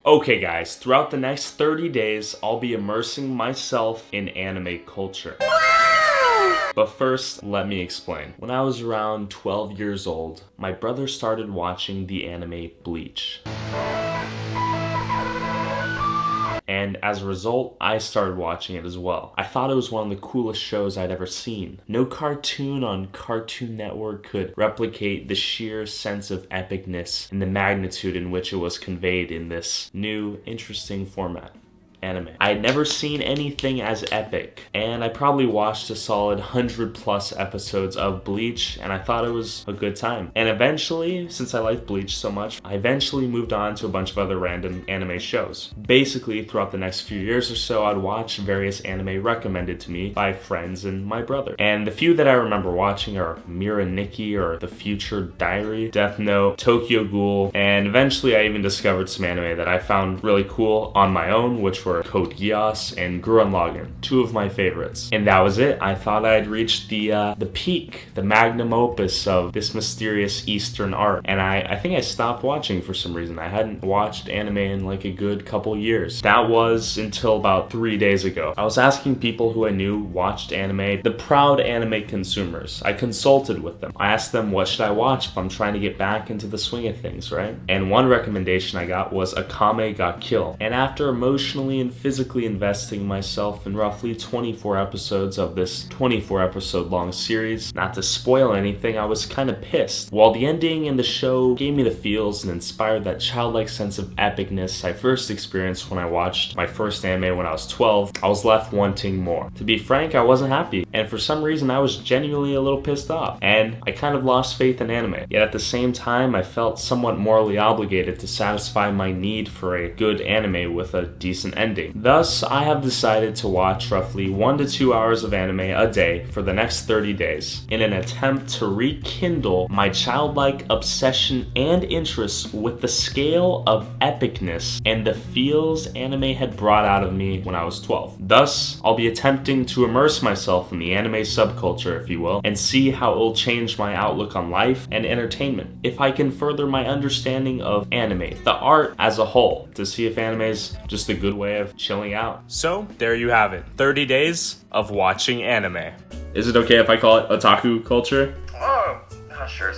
Okay guys, throughout the next 30 days, I'll be immersing myself in anime culture. But first, let me explain. When I was around 12 years old, my brother started watching the anime Bleach. And as a result, I started watching it as well. I thought it was one of the coolest shows I'd ever seen. No cartoon on Cartoon Network could replicate the sheer sense of epicness and the magnitude in which it was conveyed in this new, interesting format. Anime. I had never seen anything as epic, and I probably watched a solid 100+ episodes of Bleach, and I thought it was a good time. And eventually, since I liked Bleach so much, I eventually moved on to a bunch of other random anime shows. Basically, throughout the next few years or so, I'd watch various anime recommended to me by friends and my brother. And the few that I remember watching are Mira Nikki or The Future Diary, Death Note, Tokyo Ghoul, and eventually I even discovered some anime that I found really cool on my own, which were Code Geass and Gurren Lagann, two of my favorites. And that was it. I thought I'd reached the peak, the magnum opus of this mysterious Eastern art. And I think I stopped watching for some reason. I hadn't watched anime in like a good couple years. That was until about 3 days ago. I was asking people who I knew watched anime, the proud anime consumers. I consulted with them. I asked them, what should I watch if I'm trying to get back into the swing of things, right? And one recommendation I got was Akame ga Kill. And after emotionally and physically investing myself in roughly 24 episodes of this 24-episode long series, not to spoil anything, I was kind of pissed. While the ending in the show gave me the feels and inspired that childlike sense of epicness I first experienced when I watched my first anime when I was 12, I was left wanting more. To be frank, I wasn't happy, and for some reason I was genuinely a little pissed off, and I kind of lost faith in anime. Yet at the same time, I felt somewhat morally obligated to satisfy my need for a good anime with a decent ending. Thus, I have decided to watch roughly 1 to 2 hours of anime a day for the next 30 days in an attempt to rekindle my childlike obsession and interest with the scale of epicness and the feels anime had brought out of me when I was 12. Thus, I'll be attempting to immerse myself in the anime subculture, if you will, and see how it will change my outlook on life and entertainment. If I can further my understanding of anime, the art as a whole, to see if anime is just a good way of chilling out. So, there you have it. 30 days of watching anime. Is it okay if I call it otaku culture? Oh, sure.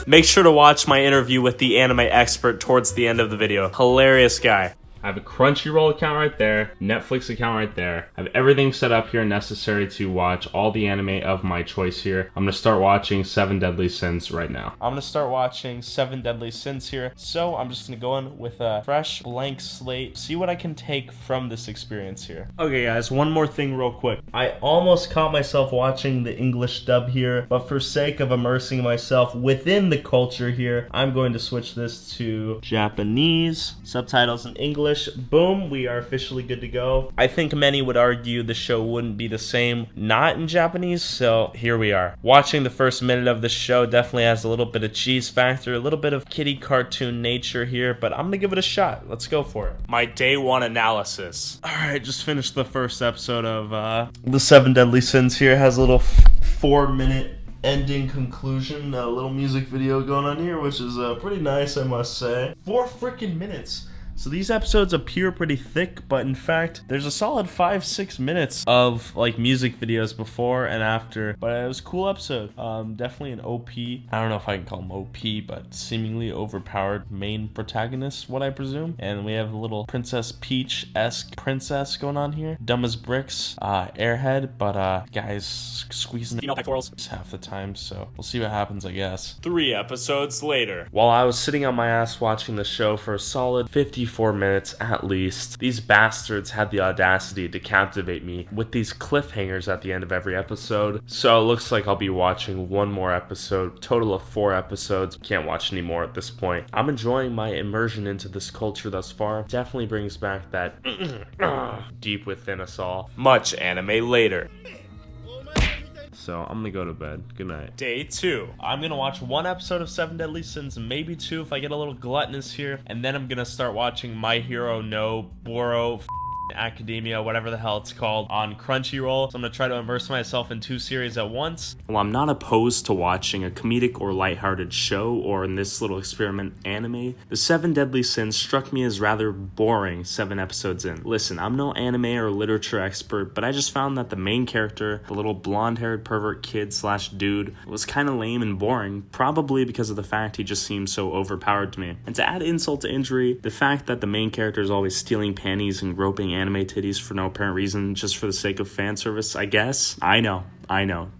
Make sure to watch my interview with the anime expert towards the end of the video. Hilarious guy. I have a Crunchyroll account right there, Netflix account right there. I have everything set up here necessary to watch all the anime of my choice here. I'm gonna start watching 7 Deadly Sins right now. I'm gonna start watching 7 Deadly Sins here. So I'm just gonna go in with a fresh blank slate, see what I can take from this experience here. Okay guys, one more thing real quick. I almost caught myself watching the English dub here, but for sake of immersing myself within the culture here, I'm going to switch this to Japanese, subtitles in English. Boom, we are officially good to go. I think many would argue the show wouldn't be the same not in Japanese, so here we are. Watching the first minute of the show definitely has a little bit of cheese factor, a little bit of kiddie cartoon nature here, but I'm gonna give it a shot. Let's go for it. My day one analysis. Alright, just finished the first episode of the 7 Deadly Sins here. Has a little 4-minute ending conclusion, a little music video going on here, which is pretty nice, I must say. 4 freaking minutes. So these episodes appear pretty thick, but in fact, there's a solid 5-6 minutes of like music videos before and after. But it was a cool episode. Definitely an OP. I don't know if I can call him OP, but seemingly overpowered main protagonist, what I presume. And we have a little Princess Peach-esque princess going on here. Dumb as bricks, airhead, but guys squeezing the pectorals half the time. So we'll see what happens, I guess. 3 episodes later. While I was sitting on my ass watching the show for a solid 54 minutes at least, these bastards had the audacity to captivate me with these cliffhangers at the end of every episode. So it looks like I'll be watching one more episode, total of 4 episodes. Can't watch any more at this point. I'm enjoying my immersion into this culture thus far. Definitely brings back that deep within us all. Much anime later. So I'm gonna go to bed. Good night. Day 2. I'm gonna watch 1 episode of 7 Deadly Sins, maybe 2 if I get a little gluttonous here, and then I'm gonna start watching My Hero No Boro Academia, whatever the hell it's called, on Crunchyroll. So I'm gonna try to immerse myself in 2 series at once. Well, I'm not opposed to watching a comedic or lighthearted show, or in this little experiment, anime. The 7 Deadly Sins struck me as rather boring 7 episodes in. Listen, I'm no anime or literature expert, but I just found that the main character, the little blonde-haired pervert kid slash dude, was kind of lame and boring, probably because of the fact he just seemed so overpowered to me. And to add insult to injury, the fact that the main character is always stealing panties and groping anime titties for no apparent reason, just for the sake of fan service, I guess. I know.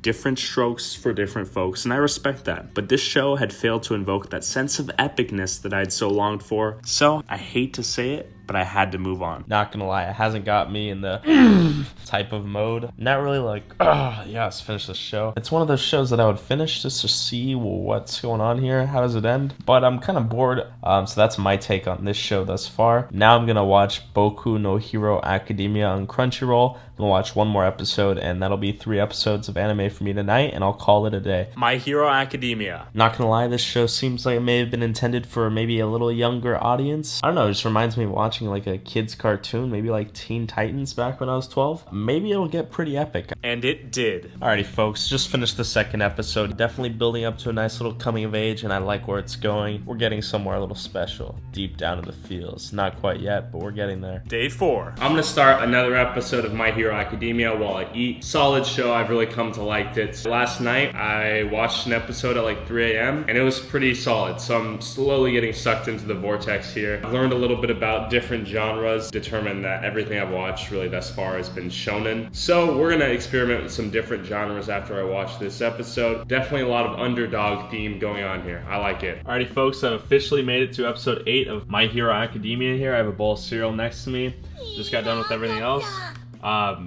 Different strokes for different folks, and I respect that. But this show had failed to invoke that sense of epicness that I'd so longed for. So, I hate to say it, but I had to move on. Not gonna lie, it hasn't got me in the type of mode. Not really like, yeah, let's finish this show. It's one of those shows that I would finish just to see what's going on here. How does it end? But I'm kind of bored. So that's my take on this show thus far. Now I'm gonna watch Boku no Hero Academia on Crunchyroll. I'm gonna watch one more episode, and that'll be 3 episodes of anime for me tonight, and I'll call it a day. My Hero Academia. Not gonna lie, this show seems like it may have been intended for maybe a little younger audience. I don't know, it just reminds me of watching like a kid's cartoon, maybe like Teen Titans back when I was 12. Maybe it'll get pretty epic. And it did. Alrighty folks, just finished the 2nd episode. Definitely building up to a nice little coming of age, and I like where it's going. We're getting somewhere a little special, deep down in the feels. Not quite yet, but we're getting there. Day 4. I'm gonna start another episode of My Hero Academia while I eat. Solid show, I've really come to like it. Last night, I watched an episode at like 3 a.m. and it was pretty solid, so I'm slowly getting sucked into the vortex here. I've learned a little bit about different genres, determined that everything I've watched really thus far has been shonen. So we're gonna experiment with some different genres after I watch this episode. Definitely a lot of underdog theme going on here. I like it. Alrighty folks, I've officially made it to episode 8 of My Hero Academia here. I have a bowl of cereal next to me. Just got done with everything else.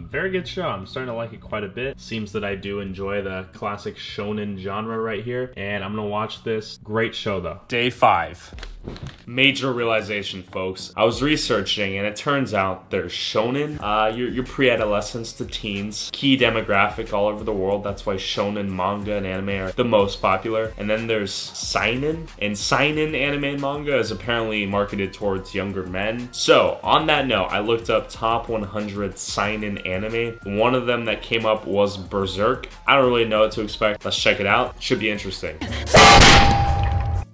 Very good show. I'm starting to like it quite a bit. Seems that I do enjoy the classic shonen genre right here, and I'm gonna watch this. Great show though. Day 5. Major realization, folks. I was researching, and it turns out there's shonen, your pre-adolescents to teens, key demographic all over the world. That's why shonen manga and anime are the most popular. And then there's seinen, and seinen anime and manga is apparently marketed towards younger men. So on that note, I looked up top 100 seinen anime. One of them that came up was Berserk. I don't really know what to expect. Let's check it out. Should be interesting.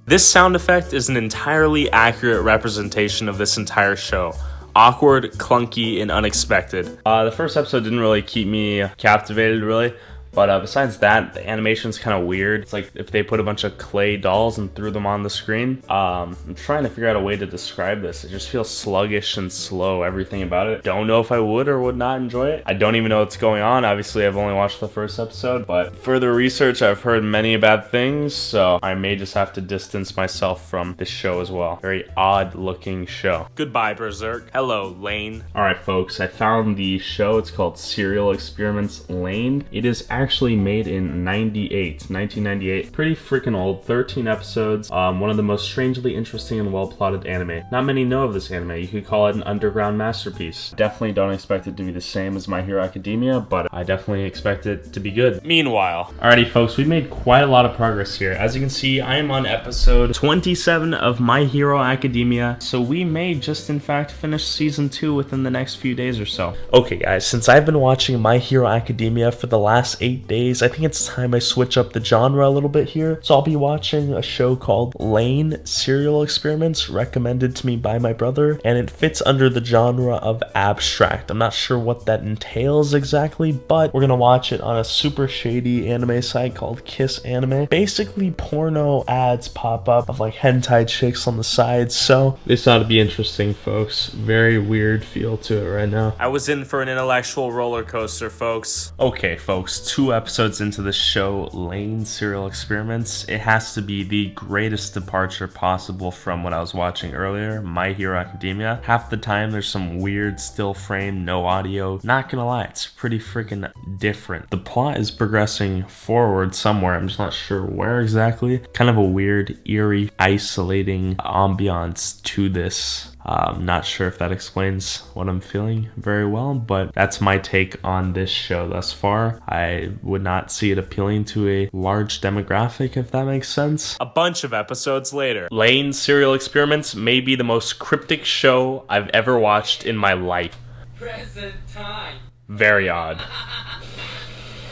This sound effect is an entirely accurate representation of this entire show. Awkward, clunky, and unexpected. The first episode didn't really keep me captivated, really. But besides that, the animation's kind of weird. It's like if they put a bunch of clay dolls and threw them on the screen. I'm trying to figure out a way to describe this. It just feels sluggish and slow, everything about it. Don't know if I would or would not enjoy it. I don't even know what's going on. Obviously, I've only watched the first episode, but further research, I've heard many bad things, so I may just have to distance myself from this show as well. Very odd-looking show. Goodbye, Berserk. Hello, Lane. Alright, folks, I found the show. It's called Serial Experiments Lane. It is actually made in 1998. Pretty freaking old. 13 episodes. One of the most strangely interesting and well-plotted anime. Not many know of this anime. You could call it an underground masterpiece. Definitely don't expect it to be the same as My Hero Academia, but I definitely expect it to be good. Meanwhile. Alrighty, folks, we made quite a lot of progress here. As you can see, I am on episode 27 of My Hero Academia, so we may just in fact finish season 2 within the next few days or so. Okay, guys, since I've been watching My Hero Academia for the last 8 days, I think it's time I switch up the genre a little bit here. So I'll be watching a show called Lane Serial Experiments, recommended to me by my brother, and it fits under the genre of abstract. I'm not sure what that entails exactly, but we're gonna watch it on a super shady anime site called Kiss Anime. Basically, porno ads pop up of like hentai chicks on the side, so this ought to be interesting, folks. Very weird feel to it right now. I was in for an intellectual roller coaster, folks. Okay, folks, 2 episodes into the show Lane Serial Experiments. It has to be the greatest departure possible from what I was watching earlier, My Hero Academia. Half the time there's some weird still frame, no audio. Not gonna lie, it's pretty freaking different. The plot is progressing forward somewhere, I'm just not sure where exactly. Kind of a weird, eerie, isolating ambiance to this. Not sure if that explains what I'm feeling very well, but that's my take on this show thus far. I would not see it appealing to a large demographic, if that makes sense. A bunch of episodes later. Lane Serial Experiments may be the most cryptic show I've ever watched in my life. Present time. Very odd.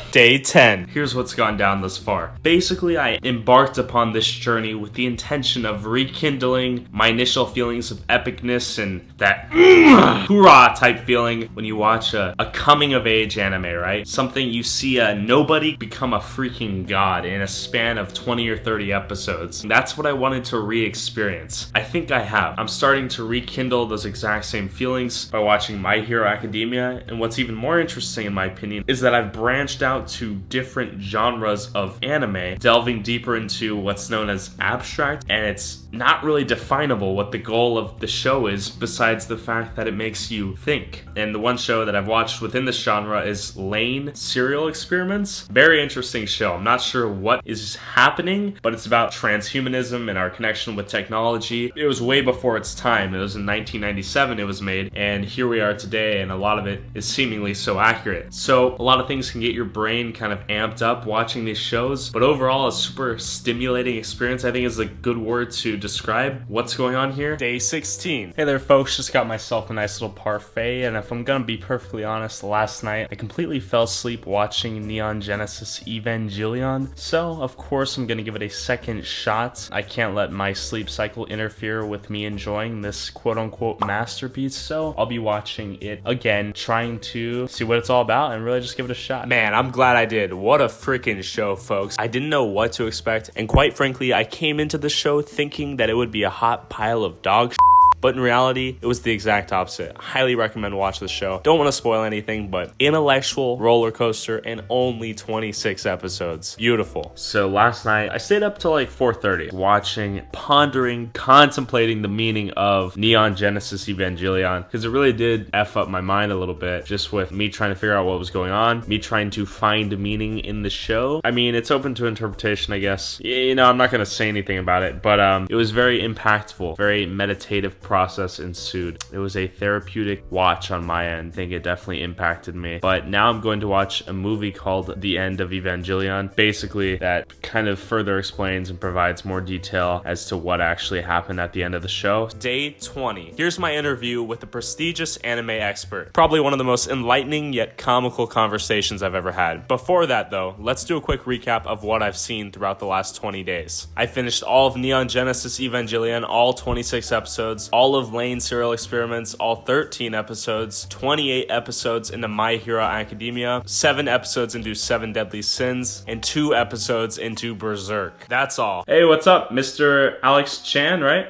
Day 10. Here's what's gone down thus far. Basically, I embarked upon this journey with the intention of rekindling my initial feelings of epicness and that hoorah type feeling when you watch a coming-of-age anime, right? Something you see a nobody become a freaking god in a span of 20 or 30 episodes. That's what I wanted to re-experience. I think I have. I'm starting to rekindle those exact same feelings by watching My Hero Academia, and what's even more interesting in my opinion is that I've branched out to different genres of anime, delving deeper into what's known as abstract, and it's not really definable what the goal of the show is besides the fact that it makes you think. And the one show that I've watched within this genre is Lane Serial Experiments. Very interesting show. I'm not sure what is happening, but it's about transhumanism and our connection with technology. It was way before its time. It was in 1997 it was made, and here we are today, and a lot of it is seemingly so accurate. So a lot of things can get your brain kind of amped up watching these shows, but overall a super stimulating experience, I think, is a good word to describe what's going on here. Day 16. Hey there folks, just got myself a nice little parfait, and if I'm gonna be perfectly honest, last night I completely fell asleep watching Neon Genesis Evangelion, so of course I'm gonna give it a second shot. I can't let my sleep cycle interfere with me enjoying this quote-unquote masterpiece, so I'll be watching it again, trying to see what it's all about and really just give it a shot. Man, I'm glad I did. What a freaking show, folks. I didn't know what to expect, and quite frankly, I came into the show thinking that it would be a hot pile of dog shit. But in reality, it was the exact opposite. Highly recommend watch the show. Don't want to spoil anything, but intellectual roller coaster and only 26 episodes. Beautiful. So last night, I stayed up till like 4:30 watching, pondering, contemplating the meaning of Neon Genesis Evangelion, because it really did F up my mind a little bit, just with me trying to figure out what was going on, me trying to find meaning in the show. I mean, it's open to interpretation, I guess. You know, I'm not going to say anything about it, but it was very impactful, very meditative process ensued. It was a therapeutic watch on my end. I think it definitely impacted me. But now I'm going to watch a movie called The End of Evangelion. Basically, that kind of further explains and provides more detail as to what actually happened at the end of the show. Day 20. Here's my interview with a prestigious anime expert. Probably one of the most enlightening yet comical conversations I've ever had. Before that though, let's do a quick recap of what I've seen throughout the last 20 days. I finished all of Neon Genesis Evangelion, all 26 episodes, all of Lane Serial Experiments, all 13 episodes, 28 episodes into My Hero Academia, 7 episodes into 7 Deadly Sins, and 2 episodes into Berserk. That's all. Hey, what's up, Mr. Alex Chan, right?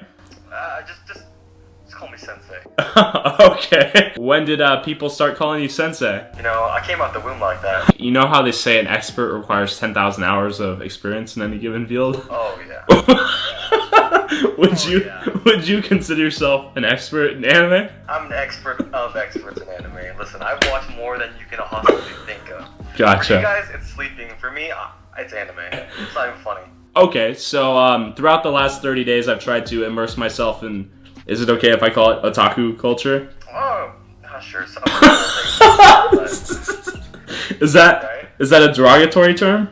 Just call me Sensei. Okay. When did people start calling you Sensei? You know, I came out the womb like that. You know how they say an expert requires 10,000 hours of experience in any given field? Oh, yeah. Would you consider yourself an expert in anime? I'm an expert of experts in anime. Listen, I've watched more than you can possibly think of. Gotcha. For you guys, it's sleeping. For me, it's anime. It's not even funny. Okay, so throughout the last 30 days, I've tried to immerse myself in, is it okay if I call it otaku culture? Oh, sure. Some people Is that a derogatory term?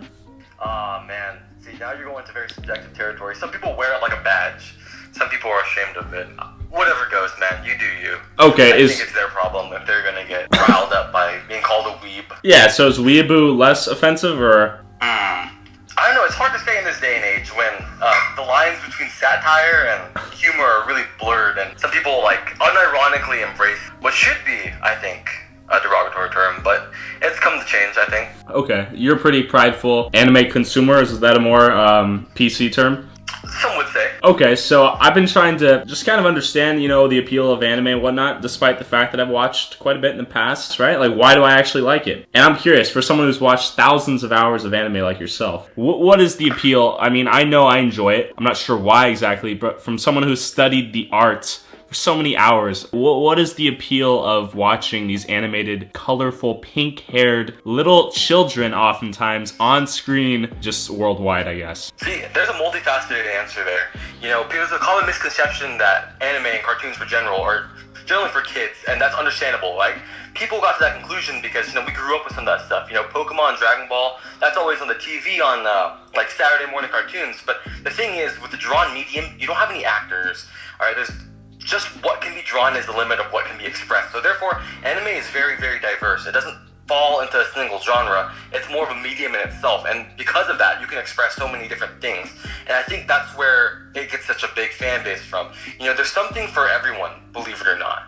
Man. See, now you're going into very subjective territory. Some people wear it like a badge. Some people are ashamed of it. Whatever goes, man. You do you. Okay, I think it's their problem if they're gonna get riled up by being called a weeb. Yeah, so is weeaboo less offensive, or? I don't know, it's hard to say in this day and age when the lines between satire and humor are really blurred, and some people unironically embrace what should be, I think, a derogatory term, but it's come to change, I think. Okay, you're a pretty prideful anime consumer. Is that a more PC term? Some would say. Okay, so I've been trying to just kind of understand, you know, the appeal of anime and whatnot, despite the fact that I've watched quite a bit in the past, right? Like, why do I actually like it? And I'm curious, for someone who's watched thousands of hours of anime like yourself, what is the appeal? I mean, I know I enjoy it. I'm not sure why exactly, but from someone who's studied the art for so many hours, what is the appeal of watching these animated, colorful, pink-haired little children oftentimes on screen, just worldwide, I guess? See, there's a multifaceted answer there. You know, there's a common misconception that anime and cartoons for general are generally for kids, and that's understandable. Like, people got to that conclusion because, you know, we grew up with some of that stuff. You know, Pokemon, Dragon Ball, that's always on the TV on, like, Saturday morning cartoons. But the thing is, with the drawn medium, you don't have any actors. All right, there's just what can be drawn is the limit of what can be expressed. So therefore, anime is very, very diverse. It doesn't fall into a single genre. It's more of a medium in itself, and because of that, you can express so many different things. And I think that's where it gets such a big fan base from. There's something for everyone, believe it or not.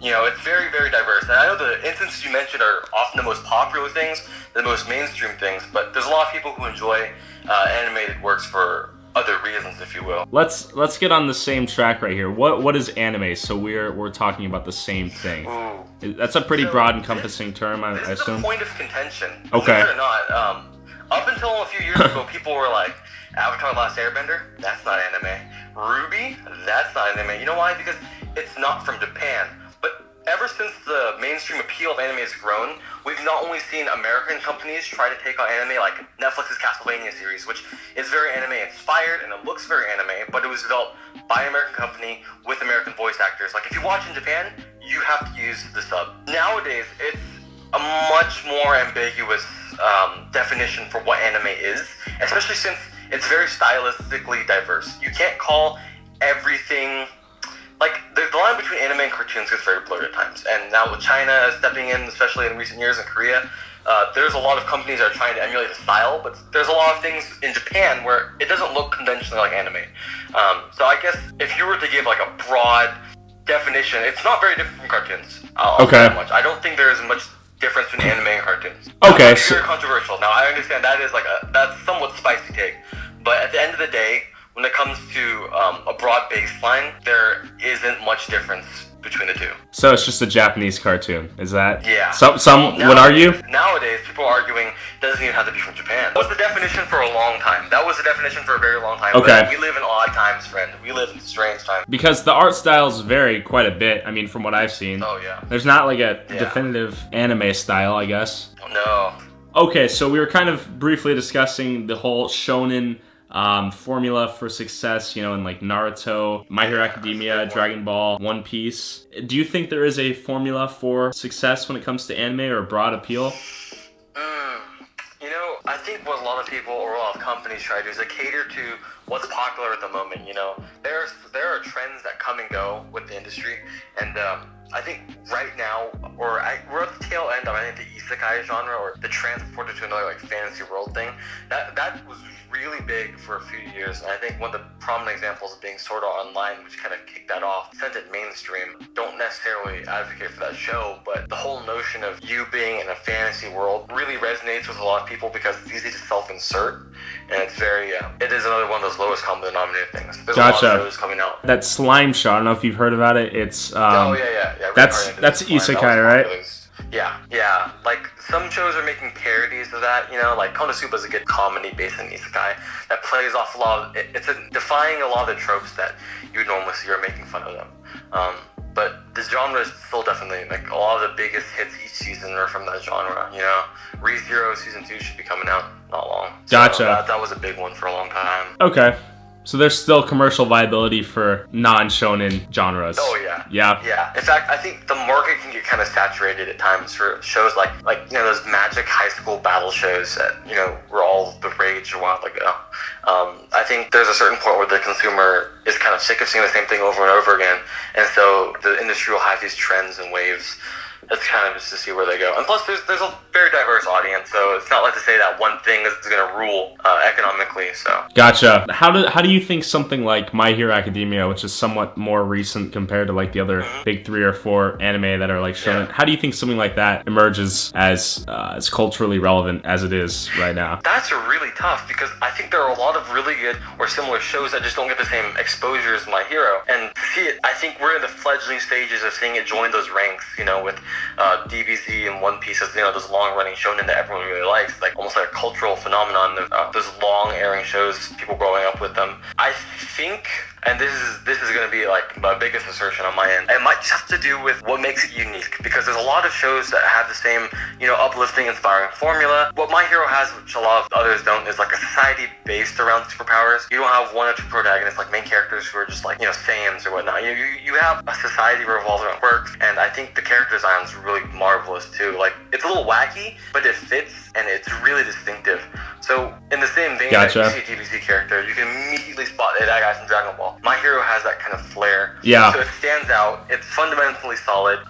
It's very, very diverse. And I know the instances you mentioned are often the most popular things, the most mainstream things, but there's a lot of people who enjoy animated works for other reasons, if you will. Let's get on the same track right here. What is anime? So we're talking about the same thing. Ooh. That's a pretty broad encompassing term, I assume. This is a point of contention. Okay. Believe it or not, up until a few years ago, people were like, Avatar: The Last Airbender? That's not anime. Ruby? That's not anime. You know why? Because it's not from Japan. Ever since the mainstream appeal of anime has grown, we've not only seen American companies try to take on anime, like Netflix's Castlevania series, which is very anime inspired and it looks very anime, but it was developed by an American company with American voice actors. Like if you watch in Japan, you have to use the sub. Nowadays, it's a much more ambiguous definition for what anime is, especially since it's very stylistically diverse. You can't call everything... Like, the line between anime and cartoons gets very blurred at times. And now with China stepping in, especially in recent years, in Korea, there's a lot of companies that are trying to emulate the style, but there's a lot of things in Japan where it doesn't look conventionally like anime. So I guess if you were to give like a broad definition, it's not very different from cartoons. I'll say that much. I don't think there is much difference between anime and cartoons. Okay. It's very controversial. Now, I understand that is that's somewhat spicy take, but at the end of the day, when it comes to a broad baseline, there isn't much difference between the two. So it's just a Japanese cartoon, is that? Yeah. Some would argue? Nowadays, people are arguing it doesn't even have to be from Japan. That was the definition for a long time. That was the definition for a very long time. Okay. But we live in odd times, friend. We live in strange times. Because the art styles vary quite a bit, I mean, from what I've seen. Oh, yeah. There's not like a definitive anime style, I guess. No. Okay, so we were kind of briefly discussing the whole shonen formula for success, in like Naruto, My Hero Academia, Dragon Ball, One Piece. Do you think there is a formula for success when it comes to anime or broad appeal? I think what a lot of people or a lot of companies try to do is they cater to what's popular at the moment. There are trends that come and go with the industry, and I think right now, we're at the tail end of the isekai genre, or the transported to another fantasy world thing. That was really big for a few years, and I think one of the prominent examples of being Sword Art Online, which kind of kicked that off, sent it mainstream. Don't necessarily advocate for that show, but the whole notion of you being in a fantasy world really resonates with a lot of people because it's easy to self-insert, and it's very, it is another one of those lowest common denominator things. There's a lot of shows coming out. That Slime Show, I don't know if you've heard about it. It's yeah. That's isekai, right? Yeah. Like, some shows are making parodies of that, like Konosuba is a good comedy based on isekai that plays off a lot of, it's defying a lot of the tropes that you would normally see or making fun of them. But this genre is still definitely, like, a lot of the biggest hits each season are from that genre, ReZero Season 2 should be coming out not long. Gotcha. So that was a big one for a long time. Okay. So there's still commercial viability for non-shonen genres. Oh, yeah. Yeah. In fact, I think the market can get kind of saturated at times for shows like those magic high school battle shows that, were all the rage a while ago. I think there's a certain point where the consumer is kind of sick of seeing the same thing over and over again. And so the industry will have these trends and waves. It's kind of just to see where they go. And plus, there's a very diverse audience, so it's not like to say that one thing is going to rule economically. So gotcha. How do you think something like My Hero Academia, which is somewhat more recent compared to like the other big 3 or 4 anime that are like shonen, how do you think something like that emerges as culturally relevant as it is right now? That's really tough because I think there are a lot of really good or similar shows that just don't get the same exposure as My Hero. And to see it, I think we're in the fledgling stages of seeing it join those ranks, with DBZ and One Piece as those long-running shonen that everyone really likes, like almost like a cultural phenomenon. Those long-airing shows, people growing up with them. I think, and this is going to be like my biggest assertion on my end, it might just have to do with what makes it unique, because there's a lot of shows that have the same uplifting, inspiring formula. What My Hero has, which a lot of others don't, is like a society based around superpowers. You don't have one or two protagonists, like main characters who are just like Saiyans or whatnot. You have a society revolved around quirks, and I think the character design is really marvelous too. Like, it's a little wacky, but it fits and it's really distinctive. So in the same vein Gotcha. that you see a DBZ character, you can immediately spot that guy's from Dragon Ball. My Hero has that kind of flair. Yeah. So it stands out. It's fundamentally solid.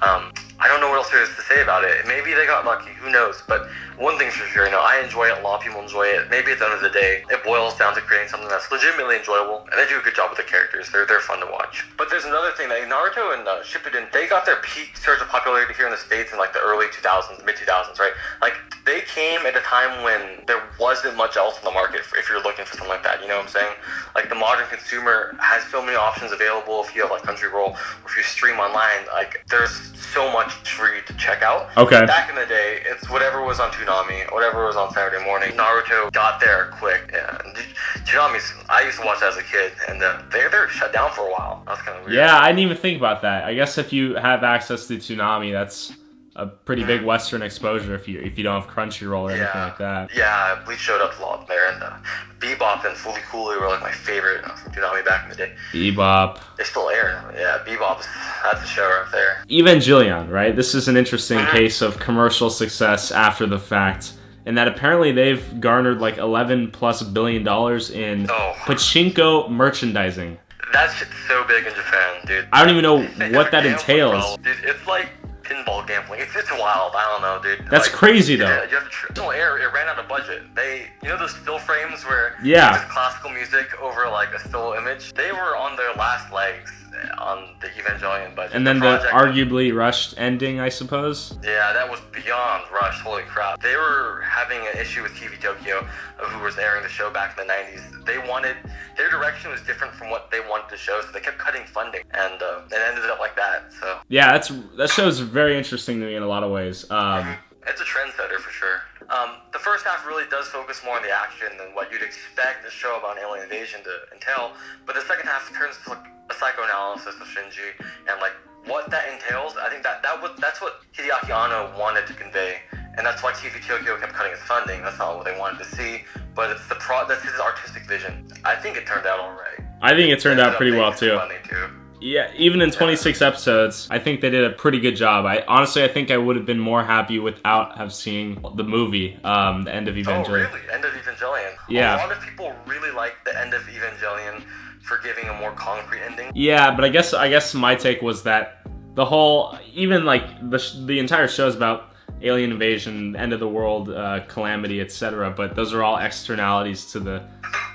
I don't know what else there is to say about it. Maybe they got lucky. Who knows? But one thing's for sure, I enjoy it. A lot of people enjoy it. Maybe at the end of the day, it boils down to creating something that's legitimately enjoyable, and they do a good job with the characters. They're fun to watch. But there's another thing that Naruto and Shippuden, they got their peak surge of popularity here in the States in like the early 2000s, mid 2000s, right? Like they came at a time when there wasn't much else in the market if you're looking for something like that. You know what I'm saying? Like the modern consumer has so many options available. If you have like Crunchyroll, or if you stream online, like there's so much for you to check out. Okay. Back in the day, it's whatever was on Toonami, whatever was on Saturday morning. Naruto got there quick. Yeah. Toonami's, I used to watch that as a kid, and they're shut down for a while. That's kind of weird. Yeah, I didn't even think about that. I guess if you have access to Toonami, that's a pretty big Western exposure if you don't have Crunchyroll or anything like that. Yeah, Bleach showed up a lot there, and Bebop and Fully Cooley were like my favorite from Toonami back in the day. Bebop. They still air. Yeah, Bebop's, that's a show right there. Evangelion, right? This is an interesting case of commercial success after the fact, in that apparently they've garnered like $11+ billion in pachinko merchandising. That shit's so big in Japan, dude. I don't even know what that entails. Dude, it's like pinball gambling. It's wild. I don't know, dude. That's like, crazy though. You have to it ran out of budget. Those still frames where just classical music over like a still image. They were on their last legs on the Evangelion budget. And then the arguably rushed ending, I suppose. Yeah, that was beyond rushed. Holy crap! They were having an issue with TV Tokyo, who was airing the show back in the '90s. Their direction was different from what they wanted to show, so they kept cutting funding, and it ended up like that. So yeah, that show's very interesting to me in a lot of ways. It's a trendsetter for sure. The first half really does focus more on the action than what you'd expect a show about an alien invasion to entail, but the second half turns to like a psychoanalysis of Shinji and like what that entails. I think that's what Hideaki Anno wanted to convey, and that's why TV Tokyo kept cutting its funding. That's not what they wanted to see, but it's that's his artistic vision. I think it turned out all right. I think it turned out pretty well too. Yeah, even in 26 episodes, I think they did a pretty good job. I think I would have been more happy without have seen the movie, the end of Evangelion. Oh, really? End of Evangelion? Yeah. A lot of people really like the end of Evangelion for giving a more concrete ending. Yeah, but I guess my take was that the whole, even like the entire show is about alien invasion, end of the world, calamity, etc. But those are all externalities to the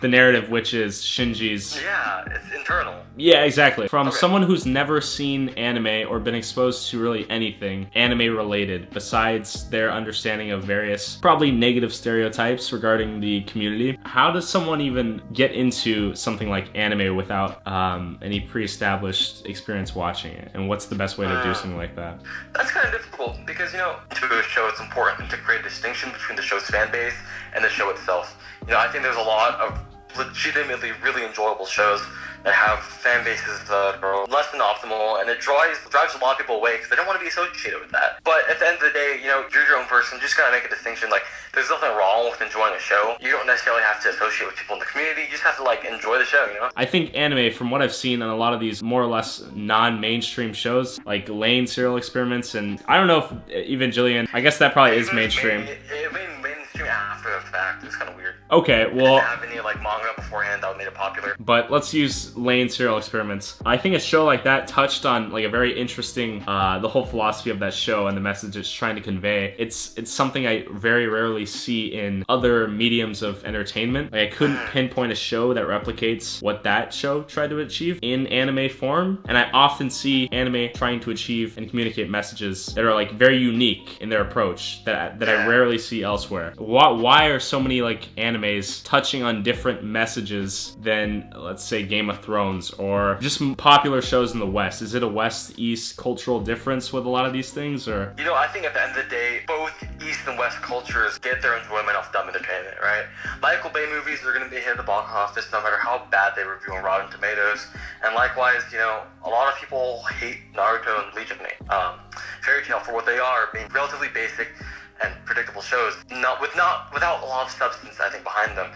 narrative, which is Shinji's. Yeah, it's internal. Yeah, exactly. From someone who's never seen anime or been exposed to really anything anime related besides their understanding of various probably negative stereotypes regarding the community, how does someone even get into something like anime without any pre-established experience watching it? And what's the best way to do something like that? That's kind of difficult because, to a show, it's important to create a distinction between the show's fan base and the show itself. I think there's a lot of legitimately really enjoyable shows that have fan bases that are less than optimal, and it drives a lot of people away because they don't want to be associated with that. But at the end of the day, you're your own person. You just gotta make a distinction. Like, there's nothing wrong with enjoying a show. You don't necessarily have to associate with people in the community. You just have to enjoy the show. I think anime, from what I've seen on a lot of these more or less non-mainstream shows, like Lane Serial Experiments, and I don't know if Evangelion. I guess that probably is mainstream. It made mainstream after the fact. It's kind of weird. Okay, well. Didn't have any manga beforehand that made it popular. But let's use Lane Serial Experiments. I think a show like that touched on a very interesting, the whole philosophy of that show and the message it's trying to convey. It's something I very rarely see in other mediums of entertainment. I couldn't pinpoint a show that replicates what that show tried to achieve in anime form. And I often see anime trying to achieve and communicate messages that are very unique in their approach that I rarely see elsewhere. Why are so many animes touching on different messages than, let's say, Game of Thrones or just popular shows in the West? Is it a West-East cultural difference with a lot of these things, or? I think at the end of the day, both East and West cultures get their enjoyment off dumb entertainment, right? Michael Bay movies are going to be hit at the box office no matter how bad they review on Rotten Tomatoes. And likewise, a lot of people hate Naruto and Bleach. Fairy Tail, for what they are, being relatively basic and predictable shows, without a lot of substance, I think, behind them.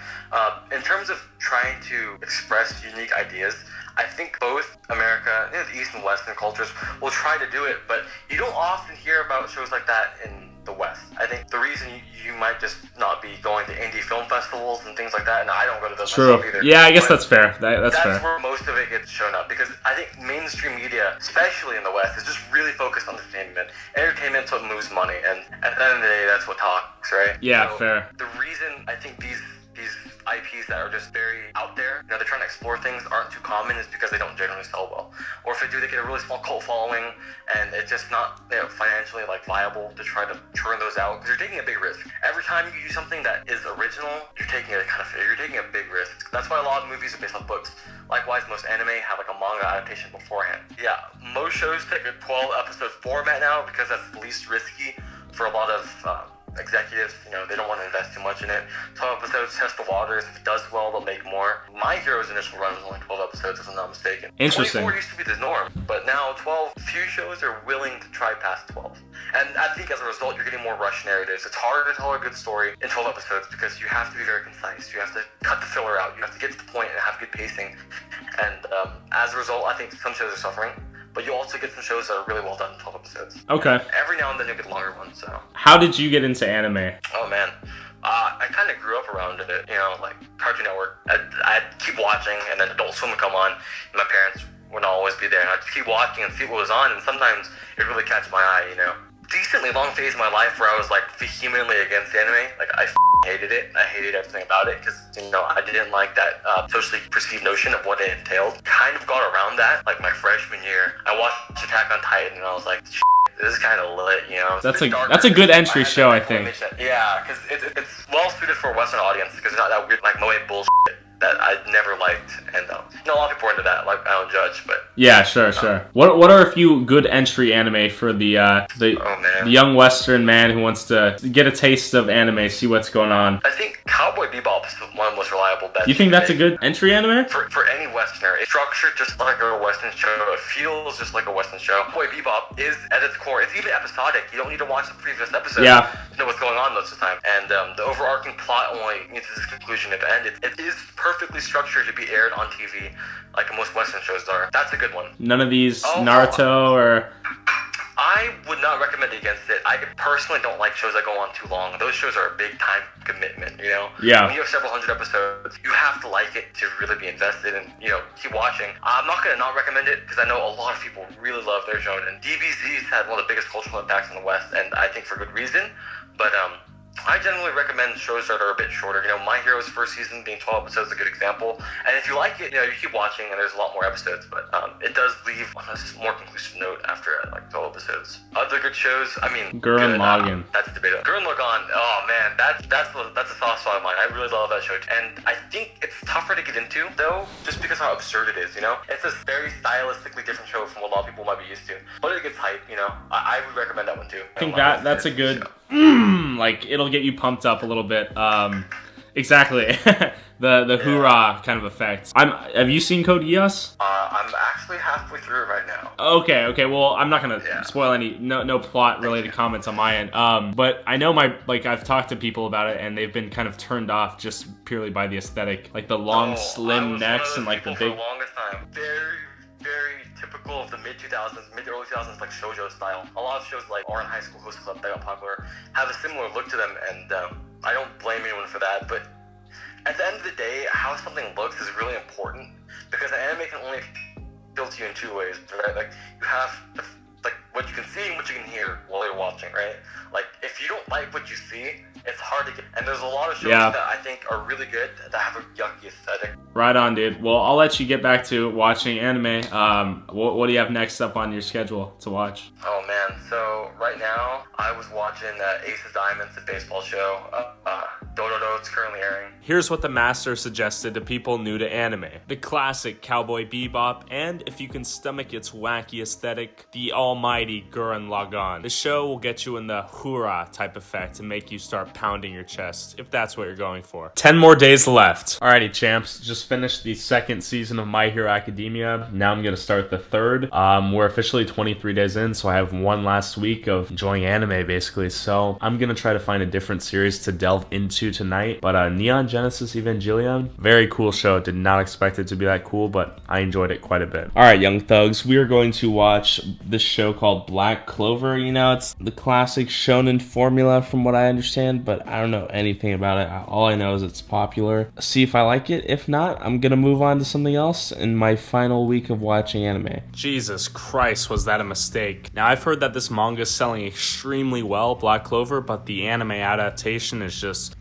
In terms of trying to express unique ideas, I think both the East and Western cultures will try to do it, but you don't often hear about shows like that in the West. I think the reason you might just not be going to indie film festivals and things like that, and I don't go to those True. myself either. Yeah, I guess but that's fair. That's fair. where most of it gets shown up, because I think mainstream media, especially in the West, is just really focused on entertainment. Entertainment's what moves money, and at the end of the day, that's what talks, right? Yeah, So fair. The reason I think these IPs that are just very out there, they're trying to explore things, aren't too common, is because they don't generally sell well. Or if they do, they get a really small cult following, and it's just not financially viable to try to churn those out, because you're taking a big risk. Every time you do something that is original, you're taking a big risk. That's why a lot of movies are based on books. Likewise, most anime have a manga adaptation beforehand. Yeah, most shows take a 12 episode format now because that's the least risky for a lot of executives. They don't want to invest too much in it. 12 episodes, test the waters. If it does well, they'll make more. My Hero's initial run was only 12 episodes, if I'm not mistaken. Interesting. 24 used to be the norm, but now 12, few shows are willing to try past 12. And I think as a result, you're getting more rush narratives. It's harder to tell a good story in 12 episodes because you have to be very concise. You have to cut the filler out. You have to get to the point and have good pacing. And as a result, I think some shows are suffering. But you also get some shows that are really well done in 12 episodes. Okay. Every now and then you'll get longer ones, so. How did you get into anime? Oh, man. I kind of grew up around it, like Cartoon Network. I'd keep watching, and then Adult Swim would come on, and my parents would not always be there. And I'd just keep watching and see what was on, and sometimes it really catch my eye, Decently long phase in my life where I was, vehemently against anime. I hated it. I hated everything about it because, I didn't like that socially perceived notion of what it entailed. Kind of got around that, my freshman year. I watched Attack on Titan, and I was like, this is kind of lit, That's a good entry show, I think. Yeah, because it's well suited for a Western audience because it's not that weird, moe bullshit that I never liked, and a lot of people are into that. I don't judge, but yeah, sure. What are a few good entry anime for the young Western man who wants to get a taste of anime, see what's going on? I think Cowboy Bebop is one of the most reliable bets. You think that's a good entry anime? For any Westerner, it's structured just like a Western show. It feels just like a Western show. Cowboy Bebop is, at its core, it's even episodic. You don't need to watch the previous episode to know what's going on most of the time. And the overarching plot only needs its conclusion at the end. It is perfectly structured to be aired on TV, like most Western shows are. That's a good one. None of these Naruto or... I would not recommend against it. I personally don't like shows that go on too long. Those shows are a big time commitment, Yeah. When you have several hundred episodes, you have to like it to really be invested and, keep watching. I'm not going to not recommend it because I know a lot of people really love their shonen. DBZ's had one of the biggest cultural impacts in the West, and I think for good reason. But, I generally recommend shows that are a bit shorter. My Hero's first season being 12 episodes is a good example. And if you like it, you keep watching and there's a lot more episodes. But it does leave on a more conclusive note after 12 episodes. Other good shows, Gurren Lagann. That's debatable. Gurren Lagann, oh man, that's a soft spot of mine. I really love that show. And I think it's tougher to get into, though, just because how absurd it is, It's a very stylistically different show from what a lot of people might be used to. But it gets hype, I would recommend that one too. I think that's a good... it'll get you pumped up a little bit. Exactly. the hoorah kind of effect. Have you seen Code Geass? I'm actually halfway through it right now. Okay. Well, I'm not gonna spoil any no plot related comments on my end. But I know I've talked to people about it and they've been kind of turned off just purely by the aesthetic, the long slim necks and the big. For the longest time, very, very typical of the mid early 2000s, shoujo style. A lot of shows like Ouran High School Host Club that got popular have a similar look to them, and I don't blame anyone for that. But at the end of the day, how something looks is really important because an anime can only appeal to you in two ways, right? You have what you can see and what you can hear while you're watching, right? If you don't like what you see, it's hard to get. And there's a lot of shows that I think are really good that have a yucky aesthetic. Right on, dude. Well, I'll let you get back to watching anime. What do you have next up on your schedule to watch? Oh man, so right now I was watching Ace of Diamonds, the baseball show. Dododo, it's currently airing. Here's what the master suggested to people new to anime. The classic Cowboy Bebop, and if you can stomach its wacky aesthetic, the almighty Gurren Lagann. The show will get you in the hoorah type effect and make you start pounding your chest, if that's what you're going for. 10 more days left. Alrighty, champs. Just just finished the second season of My Hero Academia. Now I'm going to start the third. We're officially 23 days in, so I have one last week of enjoying anime, basically. So I'm going to try to find a different series to delve into tonight. But Neon Genesis Evangelion, very cool show. Did not expect it to be that cool, but I enjoyed it quite a bit. All right, young thugs, we are going to watch this show called Black Clover. You know, it's the classic shonen formula from what I understand, but I don't know anything about it. All I know is it's popular. See if I like it. If not, I'm gonna move on to something else in my final week of watching anime. Jesus Christ, was that a mistake? Now, I've heard that this manga is selling extremely well, Black Clover, but the anime adaptation is just...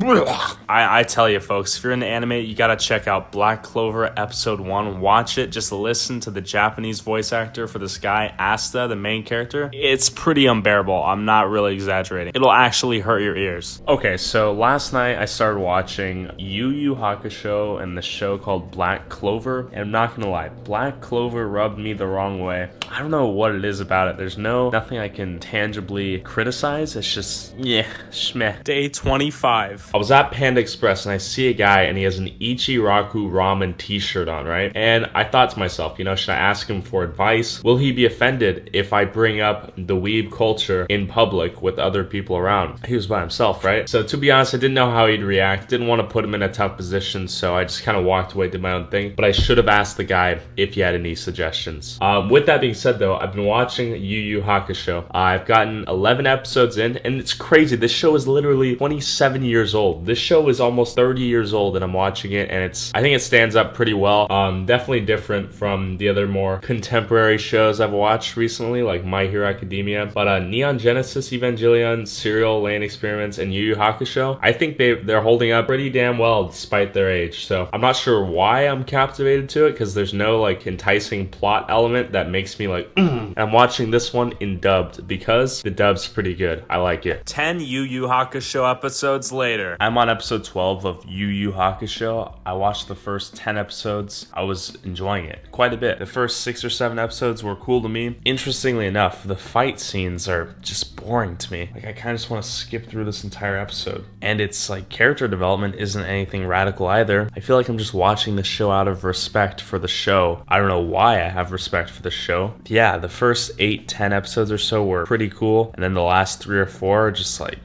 I tell you, folks, if you're into anime, you gotta check out Black Clover Episode 1. Watch it. Just listen to the Japanese voice actor for this guy, Asta, the main character. It's pretty unbearable. I'm not really exaggerating. It'll actually hurt your ears. Okay, so last night I started watching Yu Yu Hakusho and the show called Black Clover, and I'm not gonna lie, Black Clover rubbed me the wrong way. I don't know what it is about it. There's nothing I can tangibly criticize. It's just, yeah, schmeh. Day 25. I was at Panda Express and I see a guy and he has an Ichiraku ramen t-shirt on, right? And I thought to myself, you know, should I ask him for advice? Will he be offended if I bring up the weeb culture in public with other people around? He was by himself, right? So to be honest, I didn't know how he'd react. Didn't want to put him in a tough position, so I just kind of walked away, did my own thing. But I should have asked the guy if he had any suggestions. With that being said, though, I've been watching Yu Yu Hakusho. I've gotten 11 episodes in, and it's crazy. This show is literally 27 years old. This show is almost 30 years old, and I'm watching it, and I think it stands up pretty well. Definitely different from the other more contemporary shows I've watched recently, like My Hero Academia. But Neon Genesis Evangelion, Serial Lane Experiments, and Yu Yu Hakusho, I think they're holding up pretty damn well despite their age. So I'm not sure why I'm captivated to it, because there's no like enticing plot element that makes me like, I'm watching this one in dubbed because the dub's pretty good. I like it. 10 Yu Yu Hakusho episodes later. I'm on episode 12 of Yu Yu Hakusho. I watched the first 10 episodes. I was enjoying it quite a bit. The first 6 or 7 episodes were cool to me. Interestingly enough, the fight scenes are just boring to me. Like, I kind of just want to skip through this entire episode. And it's like character development isn't anything radical either. I feel like I'm just watching the show out of respect for the show. I don't know why I have respect for the show. Yeah, the first 8-10 episodes or so were pretty cool. And then the last 3 or 4 are just like,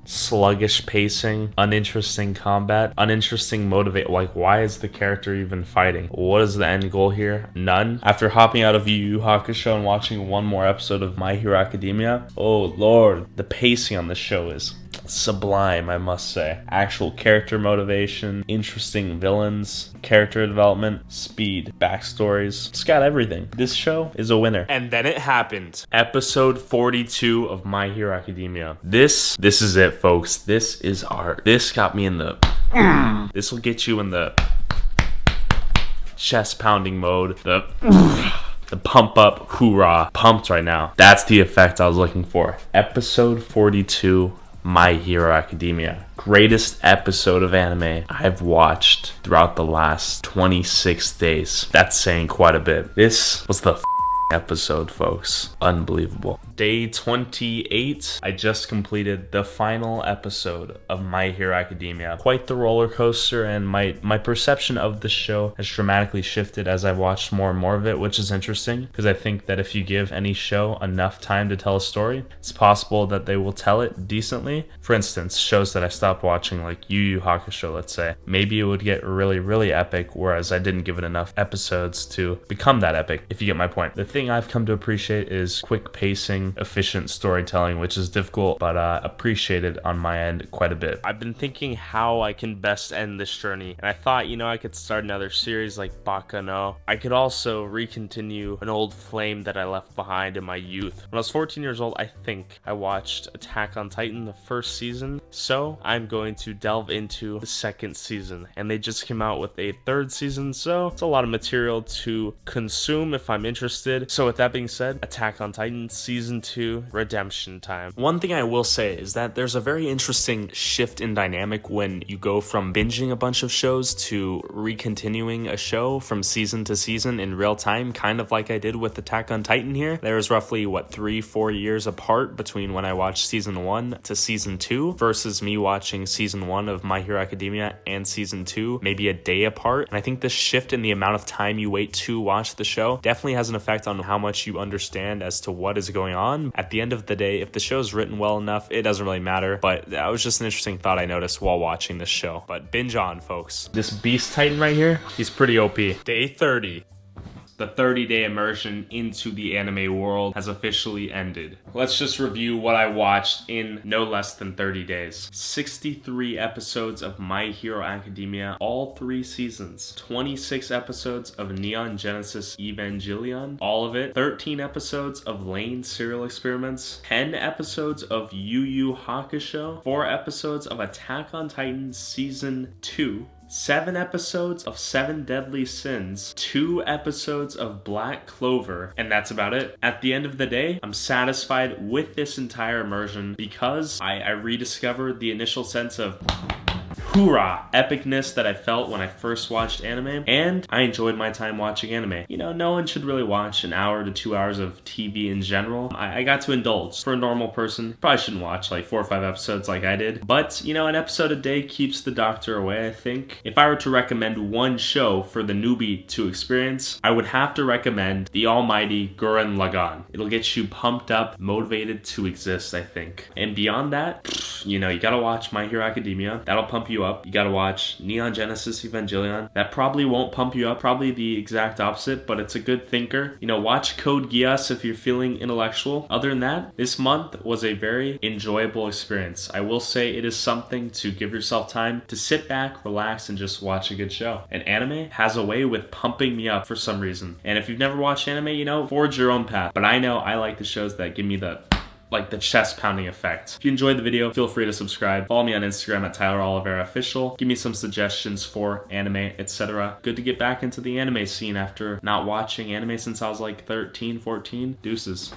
sluggish pacing, uninteresting combat, uninteresting motivate. Like, why is the character even fighting? What is the end goal here? None. After hopping out of Yu Yu Hakusho and watching one more episode of My Hero Academia, oh lord, the pacing on the show is sublime, I must say. Actual character motivation, interesting villains, character development, speed, backstories. It's got everything. This show is a winner. And then it happened. Episode 42 of My Hero Academia. This is it, folks. This is art. This got me in the... This will get you in the chest pounding mode. The pump up, hoorah. Pumped right now. That's the effect I was looking for. Episode 42, My Hero Academia. Greatest episode of anime I've watched throughout the last 26 days. That's saying quite a bit. This was the episode, folks. Unbelievable. Day 28, I just completed the final episode of My Hero Academia. Quite the roller coaster, and my perception of the show has dramatically shifted as I've watched more and more of it, which is interesting, because I think that if you give any show enough time to tell a story, it's possible that they will tell it decently. For instance, shows that I stopped watching, like Yu Yu Hakusho, let's say, maybe it would get really, really epic, whereas I didn't give it enough episodes to become that epic, if you get my point. The thing I've come to appreciate is quick pacing, efficient storytelling, which is difficult but appreciated on my end quite a bit. I've been thinking how I can best end this journey, and I thought, you know, I could start another series like Baka no. I could also recontinue an old flame that I left behind in my youth. When I was 14 years old, I think I watched Attack on Titan, the first season, so I'm going to delve into the second season, and they just came out with a third season, so it's a lot of material to consume if I'm interested. good. So with that being said, Attack on Titan Season 2 Redemption Time. One thing I will say is that there's a very interesting shift in dynamic when you go from binging a bunch of shows to recontinuing a show from season to season in real time, kind of like I did with Attack on Titan here. There was roughly, 3-4 years apart between when I watched season 1 to season 2 versus me watching season 1 of My Hero Academia and season 2 maybe a day apart. And I think this shift in the amount of time you wait to watch the show definitely has an effect on how much you understand as to what is going on. At the end of the day, if the show's written well enough, it doesn't really matter. But that was just an interesting thought I noticed while watching this show. But binge on, folks. This Beast Titan right here, he's pretty OP. Day 30. The 30-day immersion into the anime world has officially ended. Let's just review what I watched in no less than 30 days. 63 episodes of My Hero Academia, all 3 seasons. 26 episodes of Neon Genesis Evangelion, all of it. 13 episodes of Lane Serial Experiments. 10 episodes of Yu Yu Hakusho. 4 episodes of Attack on Titan Season 2. 7 episodes of 7 Deadly Sins, 2 episodes of Black Clover, and that's about it. At the end of the day, I'm satisfied with this entire immersion because I rediscovered the initial sense of hoorah epicness that I felt when I first watched anime, and I enjoyed my time watching anime. You know, no one should really watch an hour to 2 hours of TV in general. I got to indulge. For a normal person, probably shouldn't watch like 4 or 5 episodes like I did, but you know, an episode a day keeps the doctor away, I think. If I were to recommend one show for the newbie to experience, I would have to recommend the almighty Gurren Lagann. It'll get you pumped up, motivated to exist, I think. And beyond that, you know, you gotta watch My Hero Academia. That'll pump you up. You gotta watch Neon Genesis Evangelion. That probably won't pump you up, probably the exact opposite, but it's a good thinker. You know, watch Code Geass if you're feeling intellectual. Other than that, this month was a very enjoyable experience. I will say it is something to give yourself time to sit back, relax, and just watch a good show. And anime has a way with pumping me up for some reason. And if you've never watched anime, you know, forge your own path. But I know I like the shows that give me the chest pounding effect. If you enjoyed the video, feel free to subscribe. Follow me on Instagram at Tyler Oliveira Official. Give me some suggestions for anime, etc. Good to get back into the anime scene after not watching anime since I was like 13, 14. Deuces.